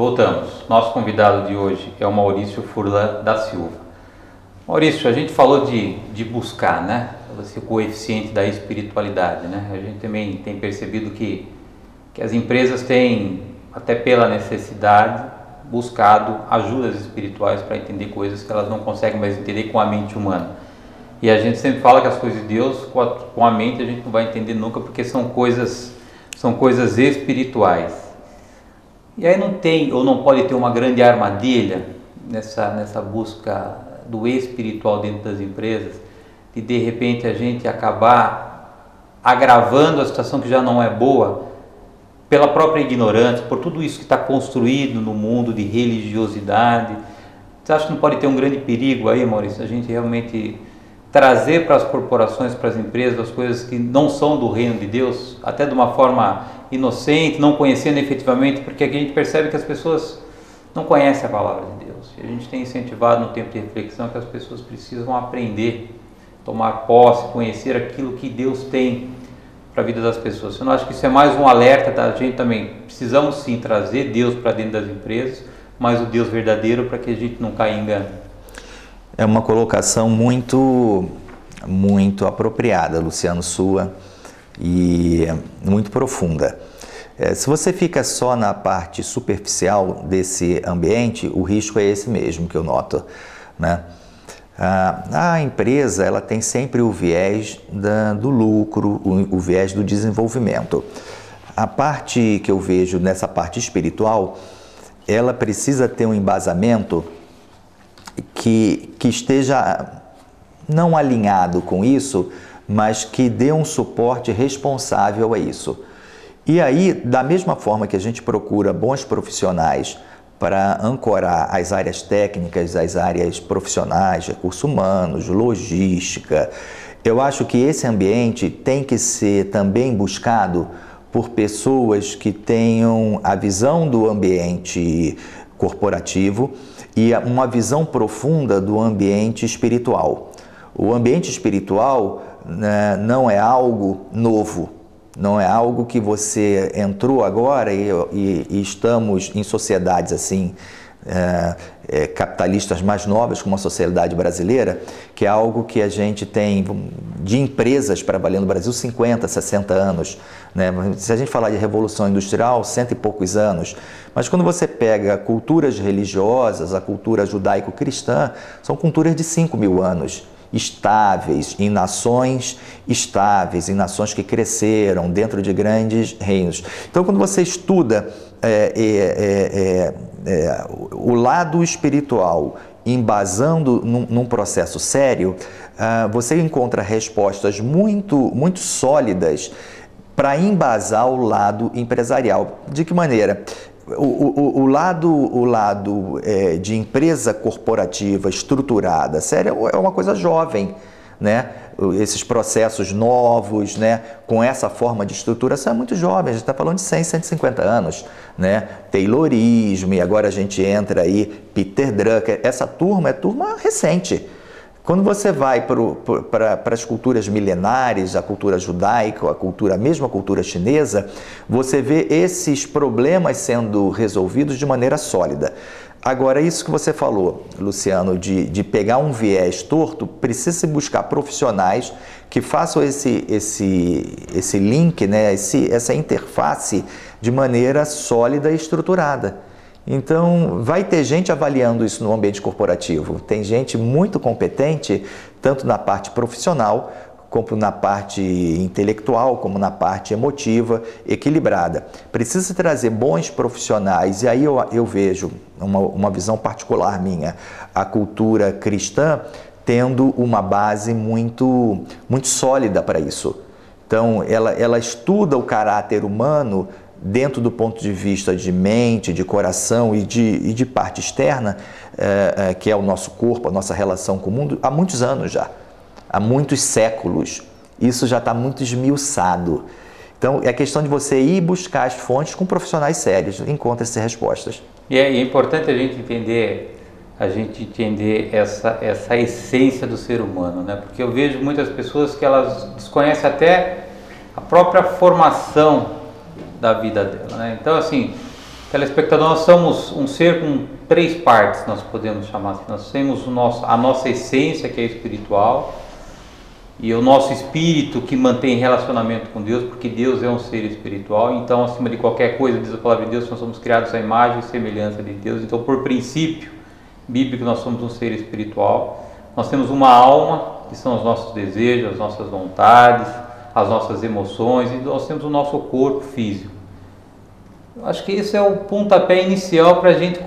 voltamos. Nosso convidado de hoje é o Maurício Furlan da Silva. Maurício, a gente falou de buscar, né? Esse coeficiente da espiritualidade, né? A gente também tem percebido que as empresas têm, até pela necessidade, buscado ajudas espirituais para entender coisas que elas não conseguem mais entender com a mente humana. E a gente sempre fala que as coisas de Deus, com a mente, a gente não vai entender nunca, porque são coisas espirituais. E aí não tem, ou não pode ter uma grande armadilha nessa busca do espiritual dentro das empresas, de repente a gente acabar agravando a situação que já não é boa, pela própria ignorância, por tudo isso que está construído no mundo de religiosidade. Você acha que não pode ter um grande perigo aí, Maurício, a gente realmente trazer para as corporações, para as empresas, as coisas que não são do reino de Deus, até de uma forma inocente, não conhecendo efetivamente, porque aqui a gente percebe que as pessoas não conhecem a palavra de Deus. E a gente tem incentivado no tempo de reflexão que as pessoas precisam aprender, tomar posse, conhecer aquilo que Deus tem para a vida das pessoas. Eu não acho que isso é mais um alerta da gente também. Precisamos sim trazer Deus para dentro das empresas, mas o Deus verdadeiro, para que a gente não caia em engano. É uma colocação muito apropriada, Luciano, sua, e muito profunda. Se você fica só na parte superficial desse ambiente, o risco é esse mesmo que eu noto, né? A empresa, ela tem sempre o viés do lucro, o viés do desenvolvimento. A parte que eu vejo nessa parte espiritual, ela precisa ter um embasamento que esteja não alinhado com isso, mas que dê um suporte responsável a isso. E aí, da mesma forma que a gente procura bons profissionais para ancorar as áreas técnicas, as áreas profissionais, recursos humanos, logística, eu acho que esse ambiente tem que ser também buscado por pessoas que tenham a visão do ambiente corporativo e uma visão profunda do ambiente espiritual. O ambiente espiritual, né, não é algo novo, não é algo que você entrou agora e estamos em sociedades assim, capitalistas mais novas, como a sociedade brasileira, que é algo que a gente tem de empresas trabalhando no Brasil 50, 60 anos, né? Se a gente falar de Revolução Industrial, 100 e poucos anos, mas quando você pega culturas religiosas, a cultura judaico-cristã, são culturas de 5.000 anos, estáveis, em nações estáveis, em nações que cresceram dentro de grandes reinos. Então, quando você estuda o lado espiritual, embasando num processo sério, você encontra respostas muito sólidas para embasar o lado empresarial. De que maneira? O lado de empresa corporativa estruturada, séria, é uma coisa jovem, né? Esses processos novos, né? Com essa forma de estruturação é muito jovem, a gente está falando de 100, 150 anos, né? Taylorismo, e agora a gente entra aí, Peter Drucker, essa turma é turma recente. Quando você vai para as culturas milenares, a cultura judaica, mesmo a cultura chinesa, você vê esses problemas sendo resolvidos de maneira sólida. Agora, isso que você falou, Luciano, de pegar um viés torto, precisa se buscar profissionais que façam esse link, né, essa interface de maneira sólida e estruturada. Então, vai ter gente avaliando isso no ambiente corporativo. Tem gente muito competente, tanto na parte profissional, como na parte intelectual, como na parte emotiva, equilibrada. Precisa trazer bons profissionais, e aí eu vejo uma visão particular minha, a cultura cristã tendo uma base muito sólida para isso. Então, ela estuda o caráter humano dentro do ponto de vista de mente, de coração e de parte externa, que é o nosso corpo, a nossa relação com o mundo, há muitos anos já, há muitos séculos. Isso já está muito esmiuçado. Então, é questão de você ir buscar as fontes com profissionais sérios, encontra essas respostas. E é importante a gente entender essa essência do ser humano, né? Porque eu vejo muitas pessoas que elas desconhecem até a própria formação da vida dela, né? Então, assim, Telespectador, nós somos um ser com 3 partes, nós podemos chamar assim. Nós temos a nossa essência, que é espiritual, e o nosso espírito, que mantém relacionamento com Deus, porque Deus é um ser espiritual. Então, acima de qualquer coisa, diz a palavra de Deus, nós somos criados à imagem e semelhança de Deus. Então, por princípio bíblico, nós somos um ser espiritual. Nós temos uma alma, que são os nossos desejos, as nossas vontades, as nossas emoções, e nós temos o nosso corpo físico. Eu acho que esse é o pontapé inicial para a gente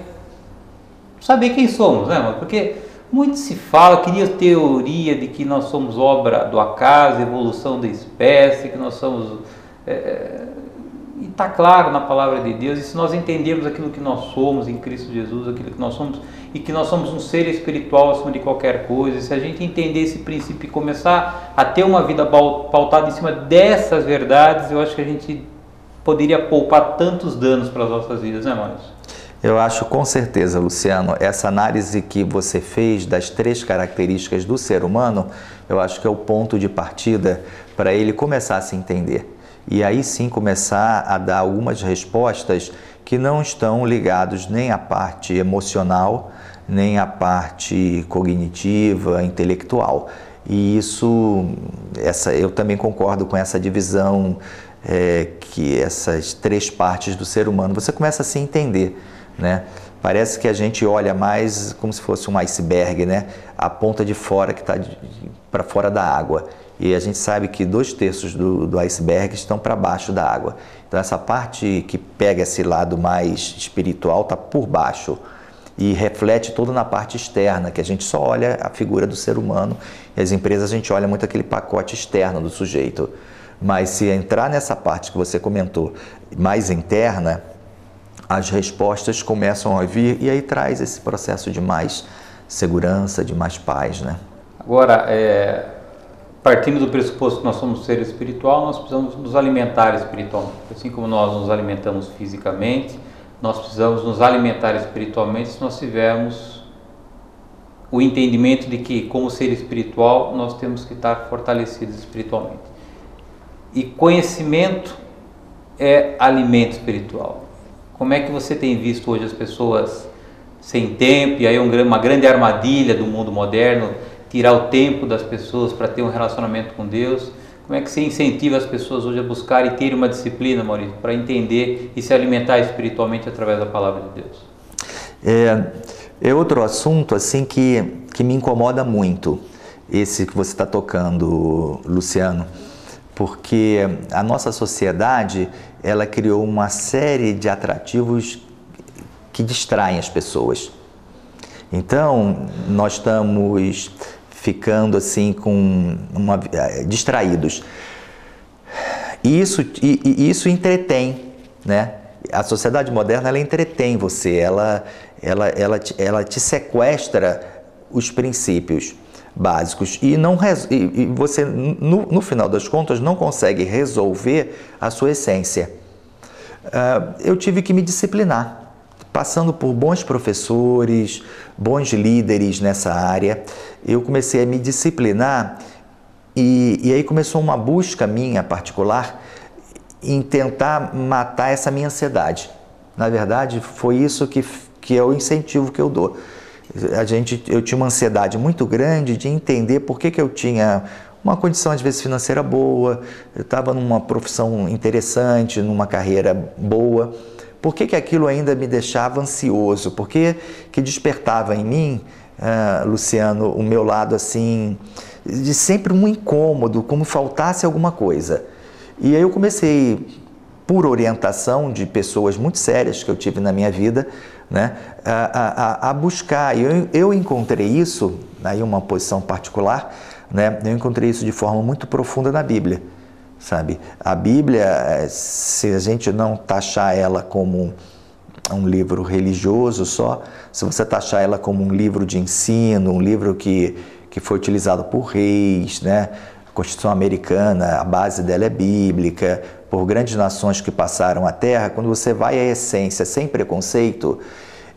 saber quem somos, né, mano? Porque muito se fala, cria teoria de que nós somos obra do acaso, evolução da espécie, que nós somos... E está claro na palavra de Deus, e se nós entendermos aquilo que nós somos em Cristo Jesus, aquilo que nós somos, e que nós somos um ser espiritual acima de qualquer coisa, e se a gente entender esse princípio e começar a ter uma vida pautada em cima dessas verdades, eu acho que a gente poderia poupar tantos danos para as nossas vidas, né, Maurício? Eu acho com certeza, Luciano, essa análise que você fez das 3 características do ser humano, eu acho que é o ponto de partida para ele começar a se entender. E aí sim começar a dar algumas respostas que não estão ligados nem à parte emocional, nem à parte cognitiva, intelectual. E isso, eu também concordo com essa divisão, que essas 3 partes do ser humano, você começa a se entender, né? Parece que a gente olha mais como se fosse um iceberg, né? A ponta de fora que está para fora da água. E a gente sabe que 2/3 do iceberg estão para baixo da água. Então essa parte que pega esse lado mais espiritual está por baixo e reflete toda na parte externa, que a gente só olha a figura do ser humano, e as empresas a gente olha muito aquele pacote externo do sujeito. Mas se entrar nessa parte que você comentou, mais interna, as respostas começam a vir, e aí traz esse processo de mais segurança, de mais paz, né? Agora, partindo do pressuposto que nós somos ser espiritual, nós precisamos nos alimentar espiritualmente. Assim como nós nos alimentamos fisicamente, nós precisamos nos alimentar espiritualmente se nós tivermos o entendimento de que, como ser espiritual, nós temos que estar fortalecidos espiritualmente. E conhecimento é alimento espiritual. Como é que você tem visto hoje as pessoas sem tempo, e aí uma grande armadilha do mundo moderno, tirar o tempo das pessoas para ter um relacionamento com Deus? Como é que você incentiva as pessoas hoje a buscar e ter uma disciplina, Maurício, para entender e se alimentar espiritualmente através da palavra de Deus? É outro assunto assim que me incomoda muito, esse que você está tocando, Luciano, porque a nossa sociedade, ela criou uma série de atrativos que distraem as pessoas. Então, nós estamos ficando assim distraídos. E isso entretém, né? A sociedade moderna, ela entretém você, ela te sequestra os princípios básicos e você, no final das contas, não consegue resolver a sua essência. Eu tive que me disciplinar, passando por bons professores, bons líderes nessa área. Eu comecei a me disciplinar e aí começou uma busca minha particular em tentar matar essa minha ansiedade. Na verdade, foi isso que é o incentivo que eu dou. Eu tinha uma ansiedade muito grande de entender por que eu tinha uma condição, às vezes, financeira boa, eu estava numa profissão interessante, numa carreira boa. Por que aquilo ainda me deixava ansioso? Por que despertava em mim, Luciano, o meu lado assim, de sempre um incômodo, como faltasse alguma coisa. E aí eu comecei, por orientação de pessoas muito sérias que eu tive na minha vida, né, a buscar. Eu encontrei isso, aí uma posição particular, né, eu encontrei isso de forma muito profunda na Bíblia. Sabe? A Bíblia, se a gente não taxar ela como um livro religioso só, se você taxar ela como um livro de ensino, um livro que foi utilizado por reis, né? A Constituição Americana, a base dela é bíblica, por grandes nações que passaram a Terra, quando você vai à essência sem preconceito,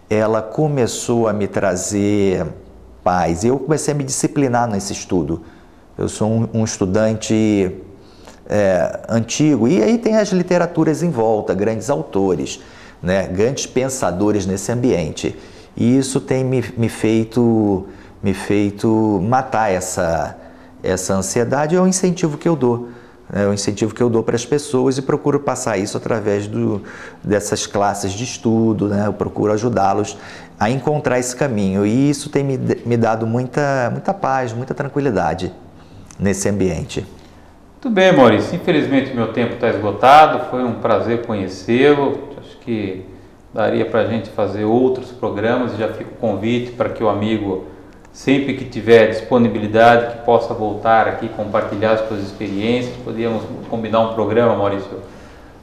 ela começou a me trazer paz. E eu comecei a me disciplinar nesse estudo. Eu sou um estudante antigo, e aí tem as literaturas em volta, grandes autores, né, grandes pensadores nesse ambiente. E isso tem me feito matar essa ansiedade. É o incentivo que eu dou. É o incentivo que eu dou para as pessoas e procuro passar isso através dessas classes de estudo, né? Eu procuro ajudá-los a encontrar esse caminho e isso tem me dado muita paz, muita tranquilidade nesse ambiente. Muito bem, Maurício. Infelizmente meu tempo está esgotado, foi um prazer conhecê-lo. Acho que daria para a gente fazer outros programas e já fica o convite para que o amigo, sempre que tiver disponibilidade, que possa voltar aqui compartilhar as suas experiências. Podíamos combinar um programa, Maurício,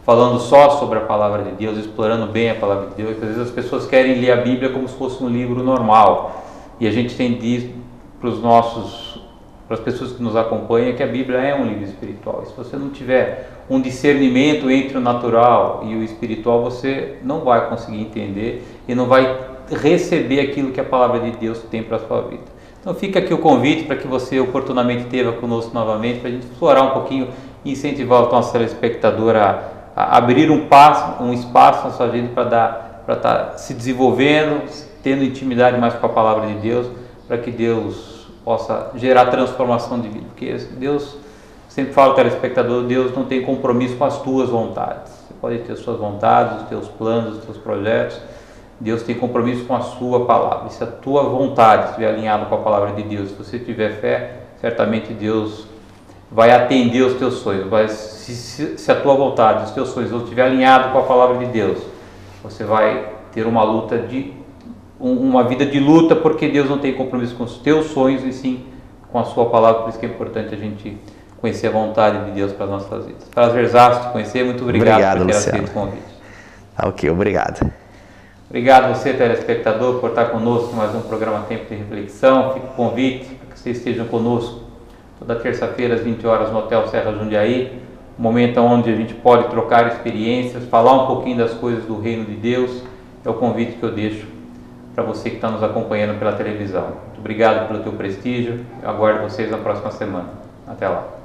falando só sobre a Palavra de Deus, explorando bem a Palavra de Deus, porque às vezes as pessoas querem ler a Bíblia como se fosse um livro normal. E a gente tem dito para as pessoas que nos acompanham que a Bíblia é um livro espiritual. E se você não tiver um discernimento entre o natural e o espiritual, você não vai conseguir entender e não vai receber aquilo que a Palavra de Deus tem para a sua vida. Então fica aqui o convite para que você oportunamente esteja conosco novamente, para a gente explorar um pouquinho e incentivar o nosso telespectador a abrir um espaço na sua vida para estar se desenvolvendo, tendo intimidade mais com a Palavra de Deus, para que Deus possa gerar transformação de vida. Porque Deus, sempre falo ao telespectador, Deus não tem compromisso com as tuas vontades. Você pode ter as suas vontades, os teus planos, os teus projetos. Deus tem compromisso com a sua palavra. E se a tua vontade estiver alinhada com a palavra de Deus, se você tiver fé, certamente Deus vai atender os teus sonhos. Se a tua vontade, os teus sonhos não estiver alinhado com a palavra de Deus, você vai ter uma vida de luta, porque Deus não tem compromisso com os teus sonhos e sim com a sua palavra. Por isso que é importante a gente conhecer a vontade de Deus para as nossas vidas. Prazerzaço te conhecer. Muito obrigado por ter aceito o convite. Ok, obrigado. Obrigado a você, telespectador, por estar conosco em mais um programa Tempo de Reflexão. Fica o convite para que vocês estejam conosco toda terça-feira às 20 horas no Hotel Serra Jundiaí, um momento onde a gente pode trocar experiências, falar um pouquinho das coisas do Reino de Deus. É o convite que eu deixo para você que está nos acompanhando pela televisão. Muito obrigado pelo teu prestígio. Eu aguardo vocês na próxima semana. Até lá.